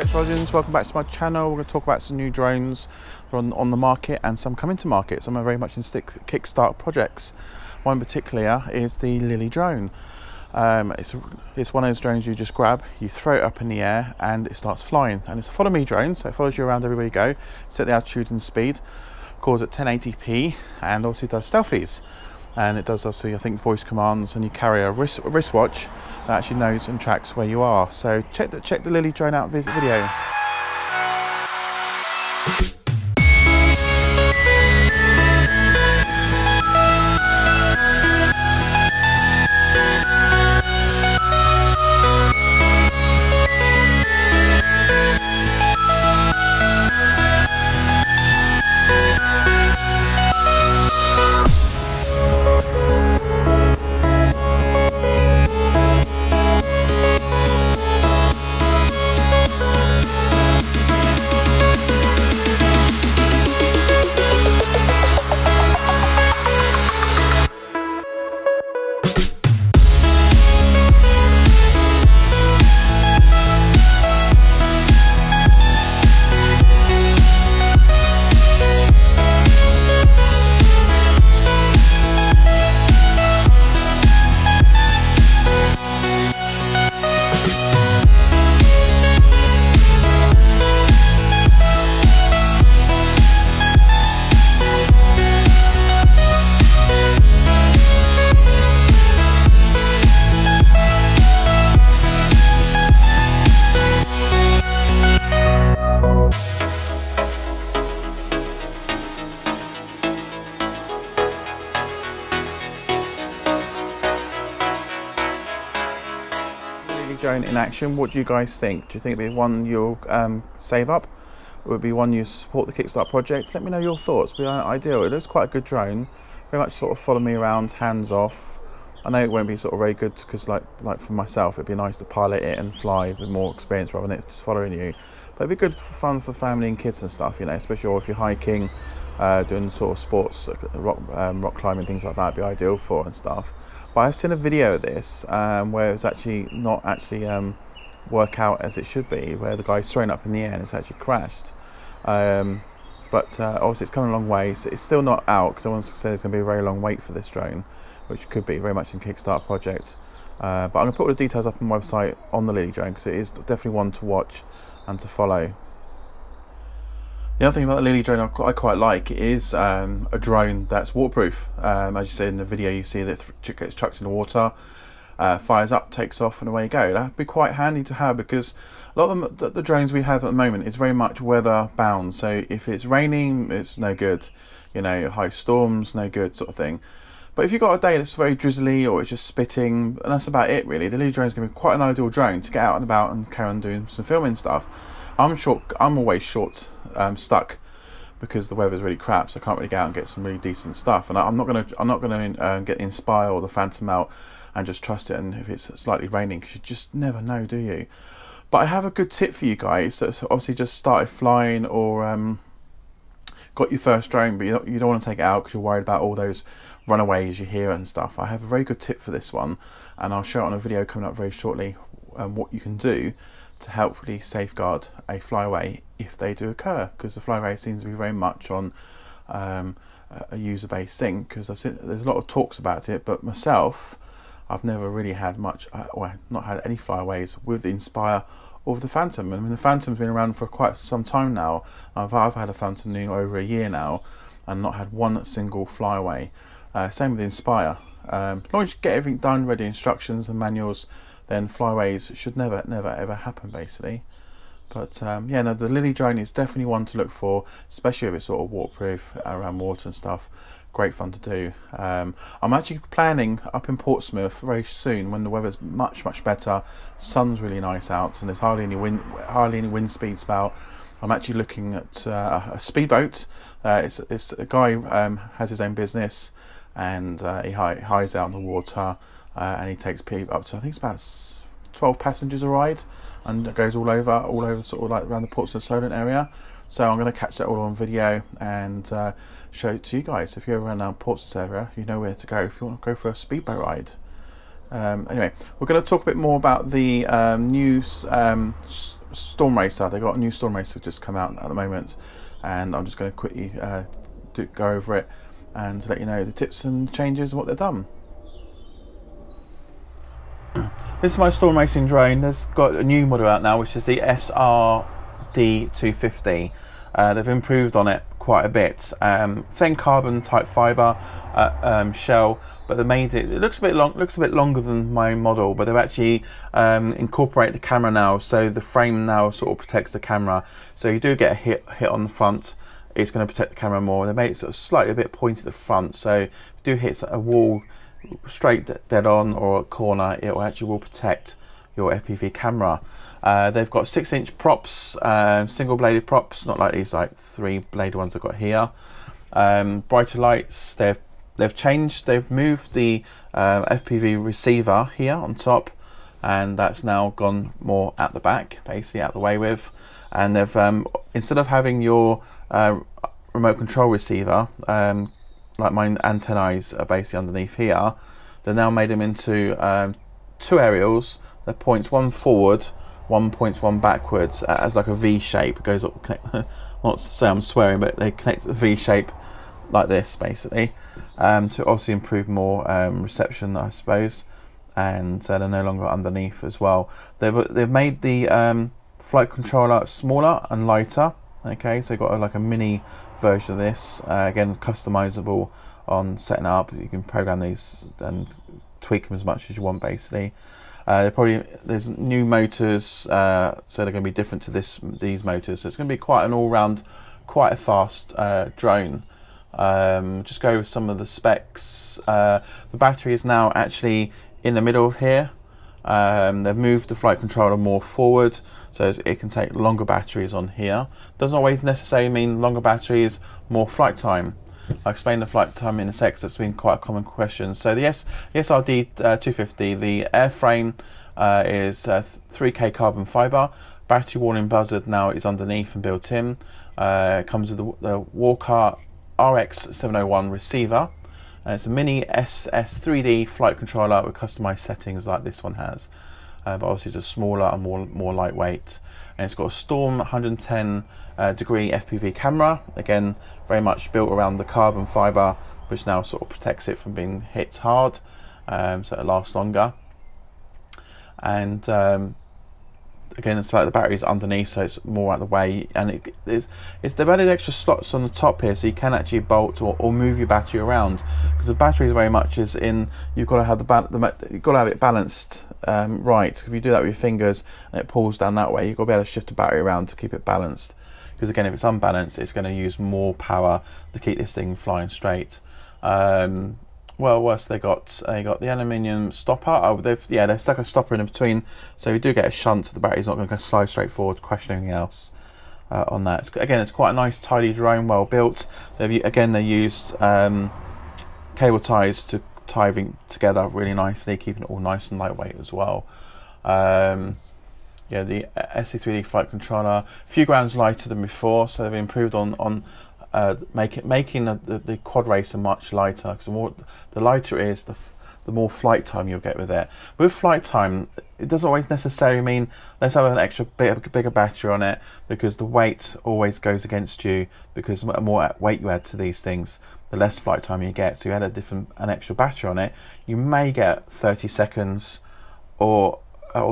Explosions, welcome back to my channel. We're going to talk about some new drones that are on the market and some coming to market. Some are very much in Kickstart projects. One in particular is the Lily drone. It's one of those drones you just grab, you throw it up in the air and it starts flying. And it's a follow me drone, so it follows you around everywhere you go, set the altitude and speed, records at 1080p and also does selfies. And it does also, I think, voice commands, and you carry a wristwatch that actually knows and tracks where you are. So check the Lily drone out video. Drone in action, what do you guys think? Do you think it'd be one you'll save up? Or would it be one you support the Kickstart project? Let me know your thoughts. It'd be ideal. It looks quite a good drone, very much sort of follow me around, hands off. I know it won't be sort of very good because like for myself it'd be nice to pilot it and fly with more experience rather than it just following you, but it'd be good for fun for family and kids and stuff, you know, especially if you're hiking, doing sort of sports, rock climbing, things like that, it'd be ideal for and stuff. But I've seen a video of this where it's actually not work out as it should be, where the guy's thrown up in the air and it's actually crashed. But obviously it's come a long way. So it's still not out because someone said it's going to be a very long wait for this drone, which could be very much in Kickstart project. But I'm going to put all the details up on my website on the Lily drone because it is definitely one to watch and to follow. The other thing about the Lily drone I quite like is a drone that's waterproof. As you see in the video, you see that it gets chucked in the water, fires up, takes off, and away you go. That'd be quite handy to have because a lot of the drones we have at the moment is very much weather bound. So if it's raining, it's no good. You know, high storms, no good, sort of thing. But if you've got a day that's very drizzly or it's just spitting, and that's about it really, the Lily drone is going to be quite an ideal drone to get out and about and carry on doing some filming stuff. I'm always stuck because the weather's really crap, so I can't really get out and get some really decent stuff. And I'm not gonna get Inspire or the Phantom out and just trust it. And if it's slightly raining, because you just never know, do you? But I have a good tip for you guys that's obviously just started flying or got your first drone, but you don't want to take it out because you're worried about all those runaways you hear and stuff. I have a very good tip for this one, and I'll show it on a video coming up very shortly. What you can do to help really safeguard a flyaway if they do occur, because the flyaway seems to be very much on a user-based thing, because there's a lot of talks about it, but myself I've never really had much, well, not had any flyaways with the Inspire or with the Phantom. I mean, the Phantom's been around for quite some time now. I've had a Phantom over a year now and not had one single flyaway. Same with the Inspire. As long as you get everything done, ready instructions and manuals, then flyaways should never ever happen basically. But yeah, no, the Lily drone is definitely one to look for, especially if it's sort of waterproof around water and stuff. Great fun to do. I'm actually planning up in Portsmouth very soon when the weather's much better, sun's really nice out, and there's hardly any wind speeds about. I'm actually looking at a speedboat. It's a guy has his own business, and he hides out in the water, and he takes people up to, I think it's about 12 passengers a ride, and it goes all over sort of like around the Portsmouth Solent area. So I'm going to catch that all on video and show it to you guys. If you're around Portsmouth area, you know where to go if you want to go for a speedboat ride. Anyway, we're going to talk a bit more about the new Storm Racer. They've got a new Storm Racer just come out at the moment, and I'm just going to quickly go over it and let you know the tips and changes and what they've done. This is my storm racing drone. There's got a new model out now, which is the SRD250. They've improved on it quite a bit. Same carbon type fiber shell, but they made it. It looks a bit longer than my model, but they've actually incorporated the camera now, so the frame now sort of protects the camera. So you do get a hit on the front, it's going to protect the camera more. They made it sort of slightly a bit pointy at the front, so if you do hit a wall straight dead on or a corner, it will protect your FPV camera. They've got 6-inch props, single bladed props, not like these like 3-bladed ones I've got here. Brighter lights. They've moved the FPV receiver here on top, and that's now gone more at the back, basically out the way with. And they've instead of having your remote control receiver, like my antennae are basically underneath here, they've now made them into 2 aerials. They're points one forward, one points one backwards, as like a V shape. It goes up, not to say I'm swearing, but they connect the V shape like this basically, to obviously improve more reception, I suppose, and they're no longer underneath as well. They've made the flight controller smaller and lighter. Okay, so you've got like a mini version of this, again customizable on setting up. You can program these and tweak them as much as you want basically. There's new motors, so they're going to be different to these motors, so it's going to be quite an all-round, quite a fast drone. Just go with some of the specs. The battery is now actually in the middle of here. They've moved the flight controller more forward, so it can take longer batteries on here. Doesn't always necessarily mean longer batteries, more flight time. I'll explain the flight time in a sec. That's been quite a common question. So the SRD 250, the airframe is 3K carbon fiber. Battery warning buzzard now is underneath and built in. It comes with the Walker RX701 receiver. It's a mini SS3D flight controller with customized settings like this one has. But obviously it's a smaller and more lightweight. And it's got a Storm 110 degree FPV camera, again very much built around the carbon fiber, which now sort of protects it from being hit hard, so it lasts longer. And again, it's like the battery's underneath, so it's more out the way, and they've added extra slots on the top here, so you can actually bolt or move your battery around, because the battery is very much is in. You've got to have you've got to have it balanced right. If you do that with your fingers and it pulls down that way, you've got to be able to shift the battery around to keep it balanced. Because again, if it's unbalanced, it's going to use more power to keep this thing flying straight. Well, what else they got? They got the aluminium stopper. Oh, they've stuck a stopper in between, so you do get a shunt. So the battery's not going to slide straight forward, crush anything else on that. Again, it's quite a nice, tidy drone, well built. They used cable ties to tie everything together really nicely, keeping it all nice and lightweight as well. Yeah, the SC3D flight controller, a few grams lighter than before, so they've improved on making the quad racer much lighter, because the lighter it is, the more flight time you'll get with it. With flight time, it doesn't always necessarily mean let's have an extra bigger battery on it, because the weight always goes against you, because the more weight you add to these things, the less flight time you get. So you add an extra battery on it, you may get 30 seconds or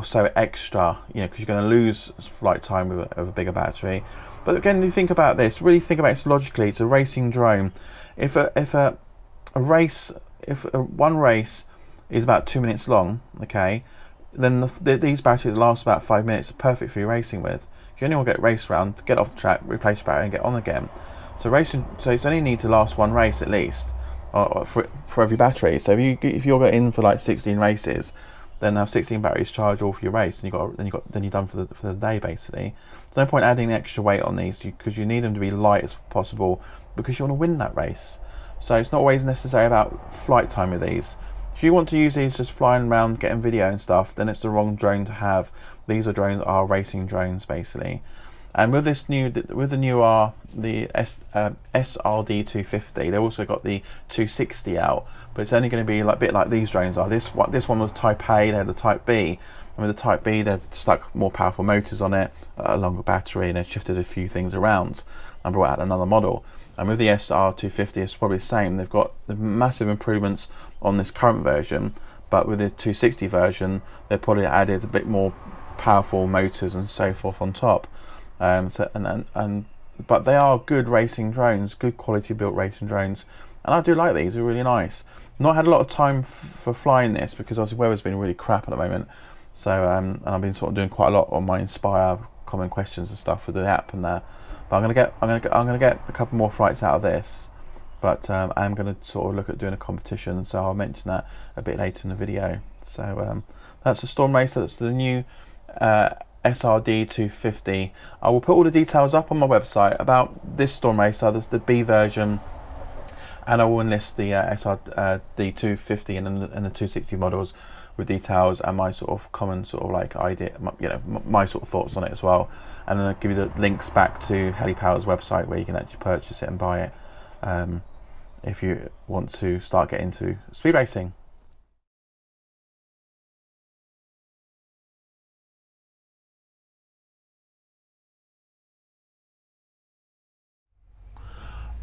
so extra, because you're going to lose flight time with a bigger battery. But again, you think about this, really think about it logically. It's a racing drone. If one race is about 2 minutes long, okay, then these batteries last about 5 minutes, perfect for you racing with. You only want to get race round, get off the track, replace your battery, and get on again. So it's only need to last one race at least, for every battery. So if you're in for like 16 races, then have 16 batteries charged all for your race, and then you're done for the day basically. There's no point adding extra weight on these, because you need them to be light as possible, because you want to win that race. So it's not always necessary about flight time with these. If you want to use these just flying around getting video and stuff, then it's the wrong drone to have. These are racing drones basically. And with this the SRD 250, they also got the 260 out, but it's only going to be a bit like these drones are. This one was Type A, they had the Type B. And with the Type B, they've stuck more powerful motors on it, a longer battery, and they've shifted a few things around and brought out another model. And with the SR250, it's probably the same. They've got the massive improvements on this current version, but with the 260 version, they've probably added a bit more powerful motors and so forth on top. But they are good racing drones, good quality built racing drones, and I do like these. They're really nice. Not had a lot of time for flying this because obviously weather's been really crap at the moment. So and I've been sort of doing quite a lot on my Inspire common questions and stuff with the app and that. But I'm gonna get a couple more flights out of this. But I'm gonna sort of look at doing a competition, so I'll mention that a bit later in the video. So that's the Storm Racer. That's the new SRD 250. I will put all the details up on my website about this Storm Racer, the B version, and I will enlist the SRD 250 and the 260 models with details and my sort of common sort of like idea, my sort of thoughts on it as well. And then I'll give you the links back to Helipower's website where you can actually purchase it and buy it if you want to start getting into speed racing.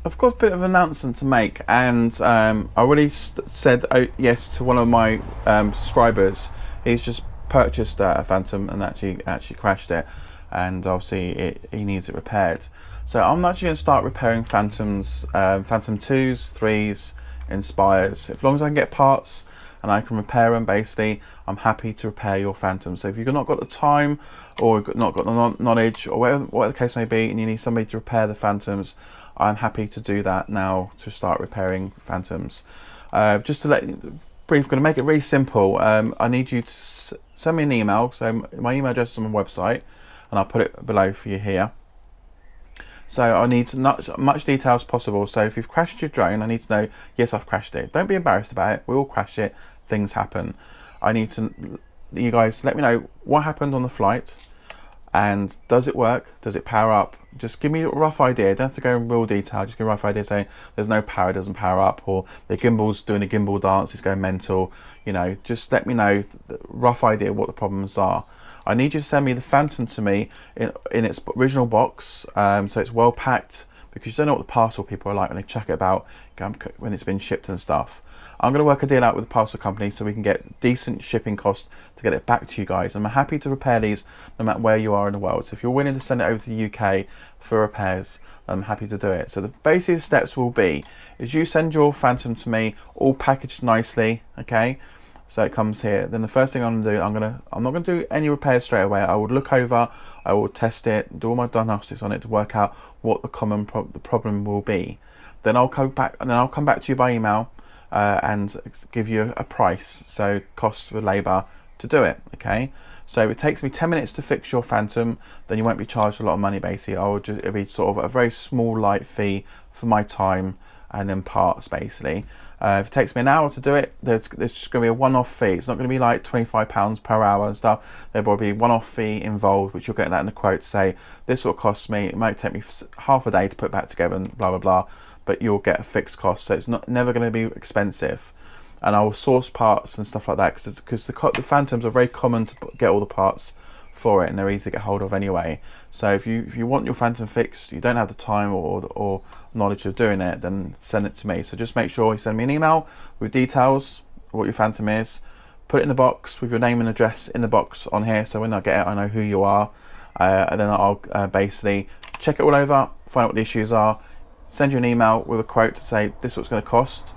I've got a bit of an announcement to make, and I already said yes to one of my subscribers. He's just purchased a Phantom and actually crashed it, and obviously he needs it repaired. So I'm actually going to start repairing Phantoms, Phantom 2s, 3s, Inspires. As long as I can get parts and I can repair them, basically, I'm happy to repair your Phantom. So if you've not got the time or not got the knowledge or whatever the case may be, and you need somebody to repair the Phantoms, I'm happy to do that now to start repairing Phantoms. Just to let you brief, I'm going to make it really simple. I need you to send me an email. So my email address is on my website, and I'll put it below for you here. So I need as much detail as possible. So if you've crashed your drone, I need to know, yes, I've crashed it. Don't be embarrassed about it. We all crash it. Things happen. I need you guys let me know what happened on the flight, and does it work? Does it power up? Just give me a rough idea. You don't have to go in real detail. Just give me a rough idea saying there's no power, it doesn't power up, or the gimbal's doing a gimbal dance, it's going mental. Just let me know the rough idea what the problems are. I need you to send me the Phantom to me in its original box, so it's well packed, because you don't know what the parcel people are like when they check it about when it's been shipped and stuff. I'm going to work a deal out with the parcel company so we can get decent shipping costs to get it back to you guys. I'm happy to repair these no matter where you are in the world. So if you're willing to send it over to the UK for repairs, I'm happy to do it. So the basic steps will be is you send your Phantom to me all packaged nicely, okay? So it comes here. Then the first thing I'm going to do, I'm not going to do any repairs straight away. I will look over, I will test it, do all my diagnostics on it to work out what the problem will be. Then I'll come back to you by email and give you a price, so cost for labour to do it. Okay, so it takes me 10 minutes to fix your Phantom, then you won't be charged a lot of money. Basically, it'll be sort of a very small light fee for my time and then parts. Basically, if it takes me an hour to do it, there's just going to be a one-off fee. It's not going to be like £25 per hour and stuff. There'll probably be a one-off fee involved, which you'll get that in the quote to say this will cost me. It might take me half a day to put back together and blah blah blah, but you'll get a fixed cost, so it's never going to be expensive. And I will source parts and stuff like that, because the Phantoms are very common to get all the parts for it, and they're easy to get hold of anyway. So if you want your Phantom fixed, you don't have the time or knowledge of doing it, then send it to me. So just make sure you send me an email with details of what your Phantom is, put it in the box with your name and address in the box on here, so when I get it I know who you are, and then I'll basically check it all over, find out what the issues are, send you an email with a quote to say this is what it's going to cost.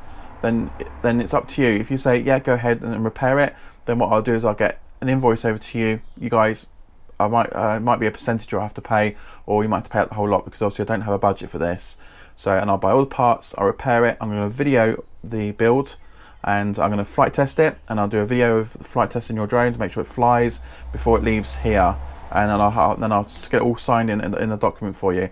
Then it's up to you. If you say yeah, go ahead and repair it, then what I'll do is I'll get an invoice over to you guys. I might be a percentage you'll have to pay, or you might have to pay out the whole lot, because obviously I don't have a budget for this. So, and I'll buy all the parts, I'll repair it, I'm going to video the build, and I'm going to flight test it, and I'll do a video of the flight testing your drone to make sure it flies before it leaves here, and then I'll just get it all signed in the document for you.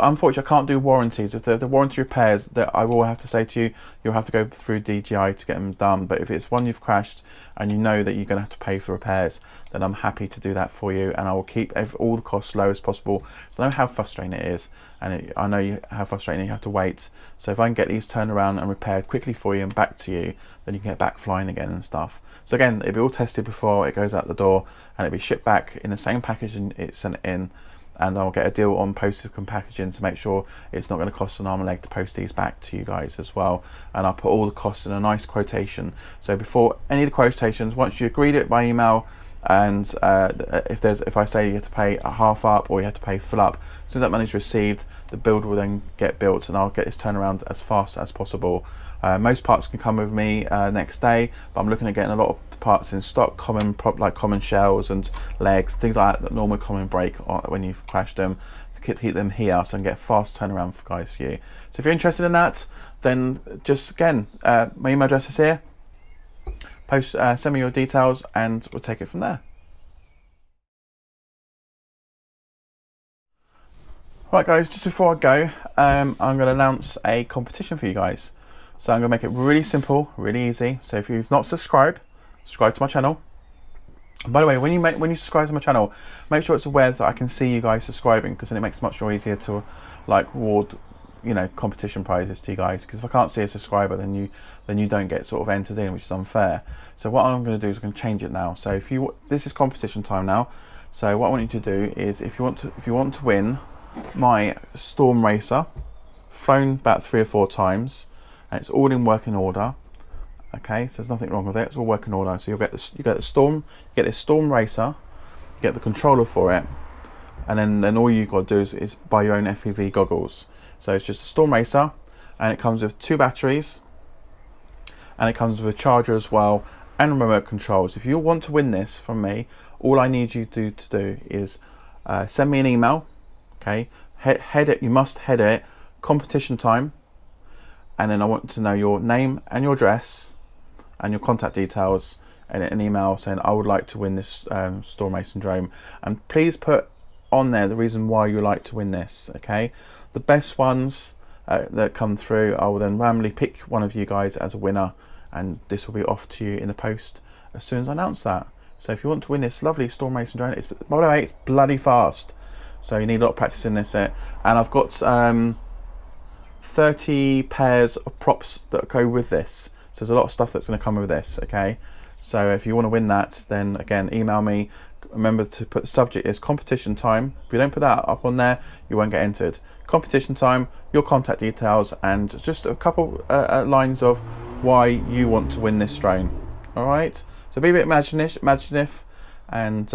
Unfortunately, I can't do warranties. If the warranty repairs, that I will have to say to you, you'll have to go through DJI to get them done. But if it's one you've crashed and you know that you're going to have to pay for repairs, then I'm happy to do that for you, and I will keep all the costs low as possible. So I know how frustrating it is, and I know how frustrating you have to wait. So if I can get these turned around and repaired quickly for you and back to you, then you can get back flying again and stuff. So again, it'll be all tested before it goes out the door, and it'll be shipped back in the same packaging it's sent in, and I'll get a deal on postage and packaging to make sure it's not going to cost an arm and leg to post these back to you guys as well. And I'll put all the costs in a nice quotation. So before any of the quotations, once you agreed it by email, and if I say you have to pay a half up or you have to pay full up, as soon as that money's received, the build will then get built, and I'll get this turnaround as fast as possible. Most parts can come with me next day, but I'm looking at getting a lot of parts in stock, like common shells and legs, things like that normally common break when you've crashed them, to keep them here so I can get a fast turnaround for guys for you. So if you're interested in that, then just again, my email address is here. Send me your details and we'll take it from there. Right guys, just before I go, I'm going to announce a competition for you guys. So I'm going to make it really simple, really easy. So if you've not subscribed, subscribe to my channel. And by the way, when you subscribe to my channel, make sure it's aware that I can see you guys subscribing, because then it makes it much more easier to like award, you know, competition prizes to you guys. Because if I can't see a subscriber, then you don't get sort of entered in, which is unfair. So what I'm going to do is I'm going to change it now. So this is competition time now. So what I want you to do is, if you want to win my Storm Racer, phone about 3 or 4 times, and it's all in working order. Okay, so there's nothing wrong with it. It's all working order. So you get this Storm Racer, you get the controller for it, and then all you got to do is buy your own FPV goggles. So it's just a Storm Racer, and it comes with 2 batteries, and it comes with a charger as well, and remote controls. If you want to win this from me, all I need you to do is send me an email. Okay, you must header it competition time, and then I want to know your name and your address and your contact details, and an email saying I would like to win this Storm Racing drone. And please put on there the reason why you like to win this. Okay, the best ones that come through, I will then randomly pick one of you guys as a winner, and this will be off to you in the post as soon as I announce that. So if you want to win this lovely Storm Racing drone, by the way, it's bloody fast, so you need a lot of practice in this. And I've got 30 pairs of props that go with this, so there's a lot of stuff that's going to come with this. Okay, so if you want to win that, then again, email me. Remember to put the subject is competition time. If you don't put that up on there, you won't get entered. Competition time, your contact details, and just a couple lines of why you want to win this drone. All right, so be a bit imaginative, and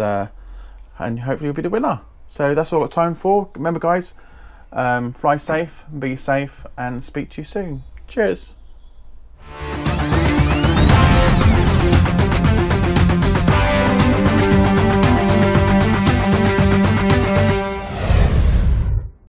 hopefully you'll be the winner. So that's all I've got time for. Remember guys, fly safe, be safe, and speak to you soon. Cheers.